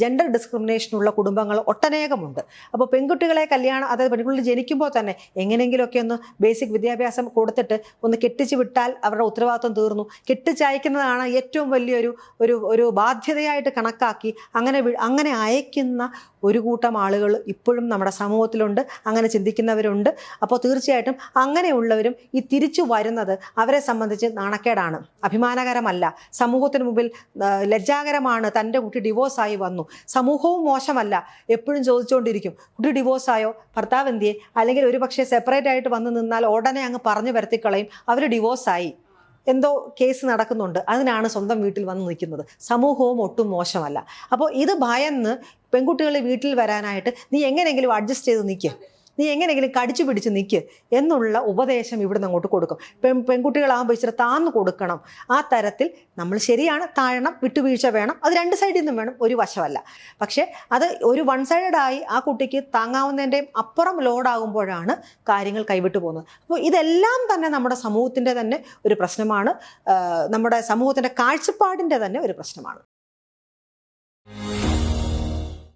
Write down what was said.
Gender ഡിസ്ക്രിമിനേഷനുള്ള കുടുംബങ്ങൾ ഒട്ടനേകമുണ്ട്. അപ്പോൾ പെൺകുട്ടികളെ അതായത് പെൺകുട്ടികൾ ജനിക്കുമ്പോൾ തന്നെ എങ്ങനെയെങ്കിലുമൊക്കെ ഒന്ന് ബേസിക് വിദ്യാഭ്യാസം കൊടുത്തിട്ട് ഒന്ന് കെട്ടിച്ചു വിട്ടാൽ അവരുടെ ഉത്തരവാദിത്വം തീർന്നു. കെട്ടിച്ചയക്കുന്നതാണ് ഏറ്റവും വലിയൊരു ഒരു ബാധ്യതയായിട്ട് കണക്കാക്കി അങ്ങനെ അയക്കുന്ന ഒരു കൂട്ടം ആളുകൾ ഇപ്പോഴും നമ്മുടെ സമൂഹത്തിലുണ്ട്. അങ്ങനെ ചിന്തിക്കുന്നവരുണ്ട്. അപ്പോൾ തീർച്ചയായിട്ടും അങ്ങനെയുള്ളവരും ഈ തിരിച്ചു വരുന്നത് അവരെ സംബന്ധിച്ച് നാണക്കേടാണ്, അഭിമാനകരമല്ല, സമൂഹത്തിന് മുമ്പിൽ ലജ്ജാകരമാണ്. തൻ്റെ കുട്ടി ഡിവോഴ്സായി വന്നു, സമൂഹവും മോശമല്ല, എപ്പോഴും ചോദിച്ചുകൊണ്ടിരിക്കും കുട്ടി ഡിവോഴ്സായോ, ഭർത്താവ് എന്തിയെ, അല്ലെങ്കിൽ ഒരു പക്ഷേ സെപ്പറേറ്റ് ആയിട്ട് വന്ന് നിന്നാൽ ഉടനെ അങ്ങ് പറഞ്ഞു വരുത്തിക്കളയും അവർ ഡിവോഴ്സായി, എന്തോ കേസ് നടക്കുന്നുണ്ട്, അതിനാണ് സ്വന്തം വീട്ടിൽ വന്ന് നിൽക്കുന്നത്. സമൂഹവും ഒട്ടും മോശമല്ല. അപ്പോൾ ഇത് ഭയന്ന് പെൺകുട്ടികൾ വീട്ടിൽ വരാനായിട്ട് നീ എങ്ങനെയെങ്കിലും അഡ്ജസ്റ്റ് ചെയ്ത് നിൽക്കുക, നീ എങ്ങനെയെങ്കിലും കടിച്ചു പിടിച്ച് നിൽക്ക് എന്നുള്ള ഉപദേശം ഇവിടുന്ന് അങ്ങോട്ട് കൊടുക്കും. പെൺകുട്ടികളാകുമ്പോൾ ഇച്ചിരി താന്നു കൊടുക്കണം. ആ തരത്തിൽ നമ്മൾ ശരിയാണ്, താഴണം, വിട്ടുവീഴ്ച വേണം. അത് രണ്ട് സൈഡിൽ നിന്നും വേണം, ഒരു വശമല്ല. പക്ഷേ അത് ഒരു വൺ സൈഡായി ആ കുട്ടിക്ക് താങ്ങാവുന്നതിൻ്റെയും അപ്പുറം ലോഡാകുമ്പോഴാണ് കാര്യങ്ങൾ കൈവിട്ടു പോകുന്നത്. അപ്പോൾ ഇതെല്ലാം തന്നെ നമ്മുടെ സമൂഹത്തിൻ്റെ തന്നെ ഒരു പ്രശ്നമാണ്, നമ്മുടെ സമൂഹത്തിൻ്റെ കാഴ്ചപ്പാടിൻ്റെ തന്നെ ഒരു പ്രശ്നമാണ്.